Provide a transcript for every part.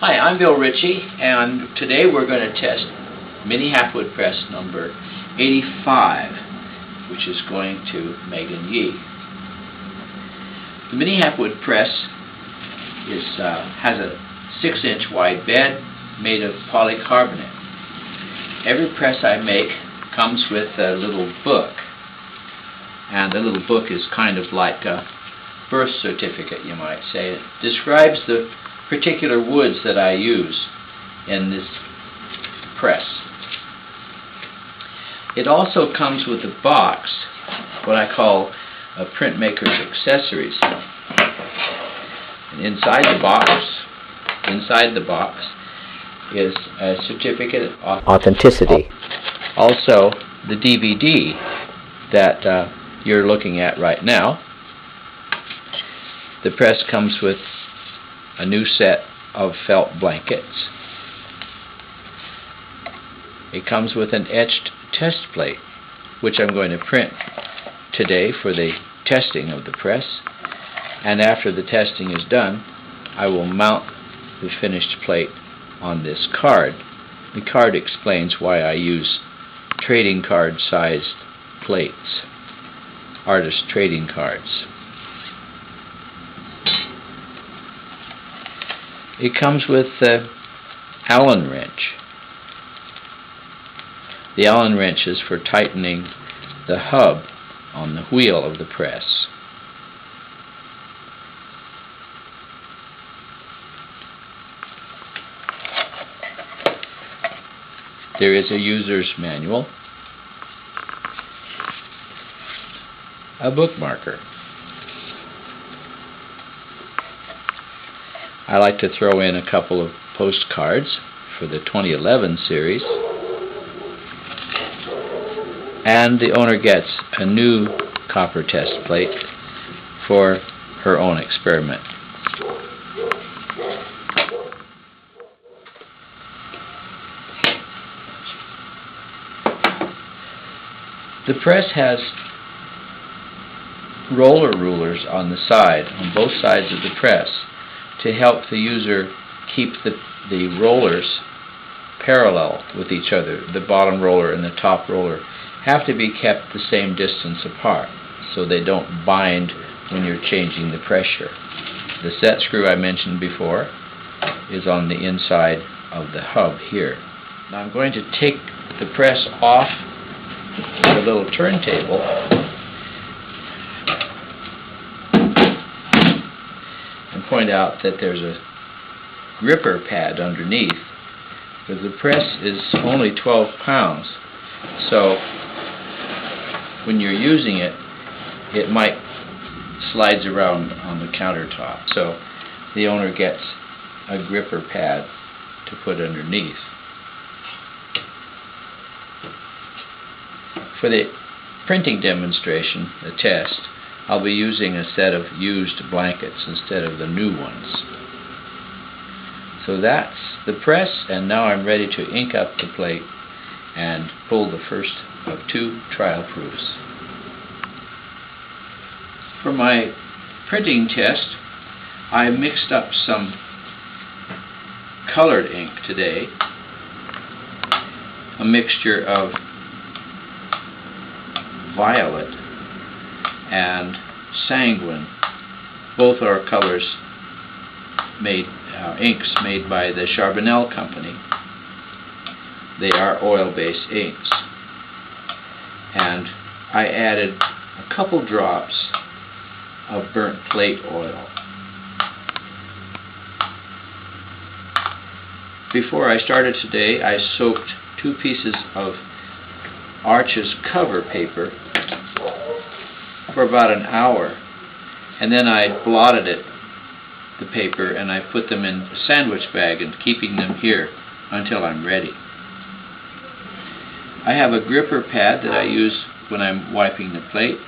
Hi, I'm Bill Ritchie, and today we're going to test Mini Halfwood Press number 85, which is going to Megan Yee. The Mini Halfwood Press has a 6-inch wide bed made of polycarbonate. Every press I make comes with a little book, and the little book is kind of like a birth certificate, you might say. It describes the particular woods that I use in this press. It also comes with a box, what I call a printmaker's accessories. And inside the box is a certificate of authenticity. Also, the DVD that you're looking at right now. The press comes with a new set of felt blankets. It comes with an etched test plate, which I'm going to print today for the testing of the press, and after the testing is done, I will mount the finished plate on this card. The card explains why I use trading card sized plates, artist trading cards. It comes with the Allen wrench. The Allen wrench is for tightening the hub on the wheel of the press. There is a user's manual, a bookmarker. I like to throw in a couple of postcards for the 2011 series, and the owner gets a new copper test plate for her own experiment. The press has roller rulers on the side, on both sides of the press, to help the user keep the rollers parallel with each other. The bottom roller and the top roller have to be kept the same distance apart so they don't bind when you're changing the pressure. The set screw I mentioned before is on the inside of the hub here. Now I'm going to take the press off the little turntable and point out that there's a gripper pad underneath, because the press is only 12 pounds, so when you're using it, it might slides around on the countertop. So the owner gets a gripper pad to put underneath. For the printing demonstration, the test, I'll be using a set of used blankets instead of the new ones. So that's the press, and now I'm ready to ink up the plate and pull the first of 2 trial proofs. For my printing test, I mixed up some colored ink today, a mixture of violet and sanguine. Both are colors inks made by the Charbonnel company. They are oil-based inks. And I added a couple drops of burnt plate oil. Before I started today, I soaked 2 pieces of Arches cover paper for about an hour, and then I blotted the paper, and I put them in a sandwich bag and keeping them here until I'm ready. I have a gripper pad that I use when I'm wiping the plate,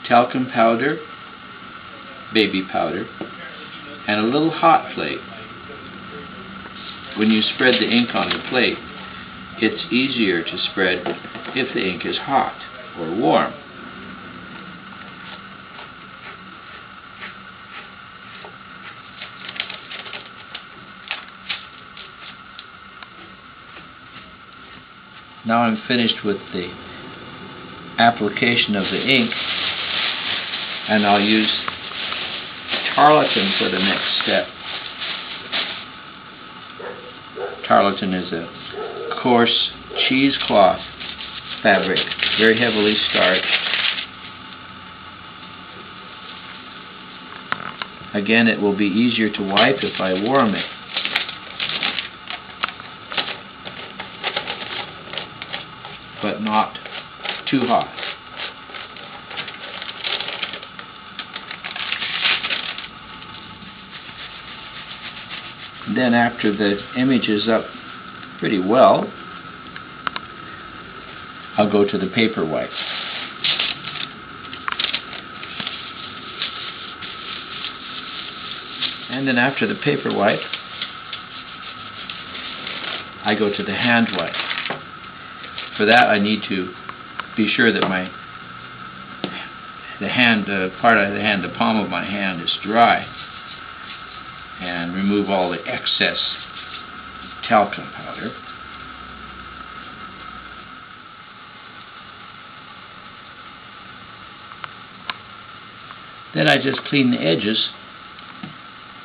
talcum powder, baby powder, and a little hot plate. When you spread the ink on the plate, it's easier to spread if the ink is hot or warm. Now I'm finished with the application of the ink, and I'll use tarlatan for the next step. Tarlatan is a coarse cheesecloth fabric, very heavily starched. Again, it will be easier to wipe if I warm it. But not too hot. Then after the image is up pretty well, I'll go to the paper wipe. And then after the paper wipe, I go to the hand wipe. For that I need to be sure that the palm of my hand is dry, and remove all the excess talcum powder. Then I just clean the edges,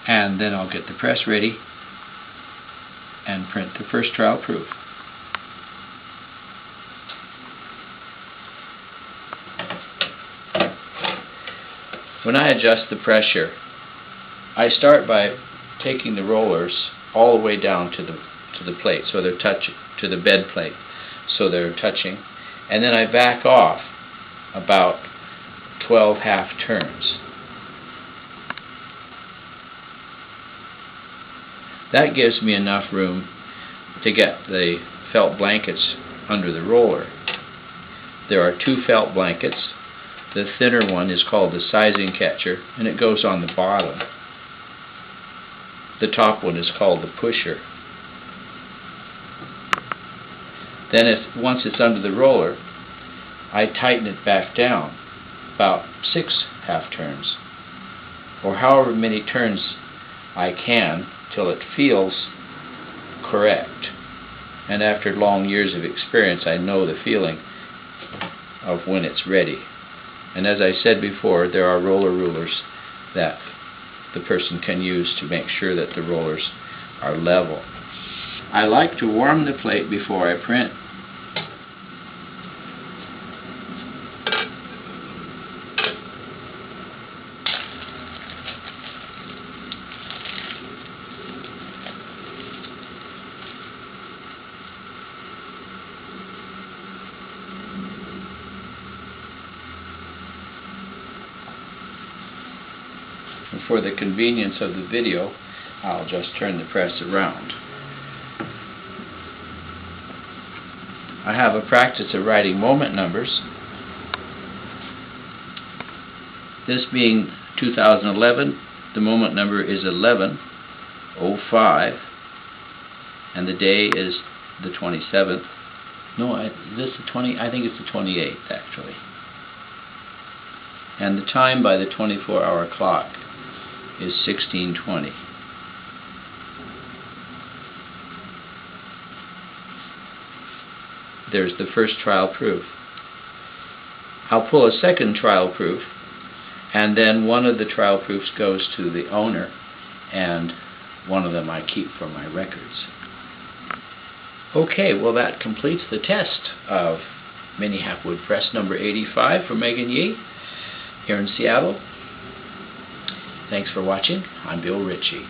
and then I'll get the press ready and print the first trial proof. When I adjust the pressure, I start by taking the rollers all the way down to the plate, so they're touching, to the bed plate, so they're touching, and then I back off about 12 half turns. That gives me enough room to get the felt blankets under the roller. There are two felt blankets. The thinner one is called the sizing catcher, and it goes on the bottom. The top one is called the pusher. Then once it's under the roller, I tighten it back down about 6 half turns, or however many turns I can, till it feels correct. And after long years of experience, I know the feeling of when it's ready. And as I said before, there are roller rulers that the person can use to make sure that the rollers are level. I like to warm the plate before I print. And for the convenience of the video, I'll just turn the press around. I have a practice of writing moment numbers. This being 2011, the moment number is 11/05, and the day is the 27th. No, I think it's the 28th actually. And the time by the 24-hour clock is 16:20. There's the first trial proof. I'll pull a second trial proof, and then one of the trial proofs goes to the owner, and one of them I keep for my records. Okay, well that completes the test of Mini Halfwood Press number 85 for Megan Yee here in Seattle. Thanks for watching. I'm Bill Ritchie.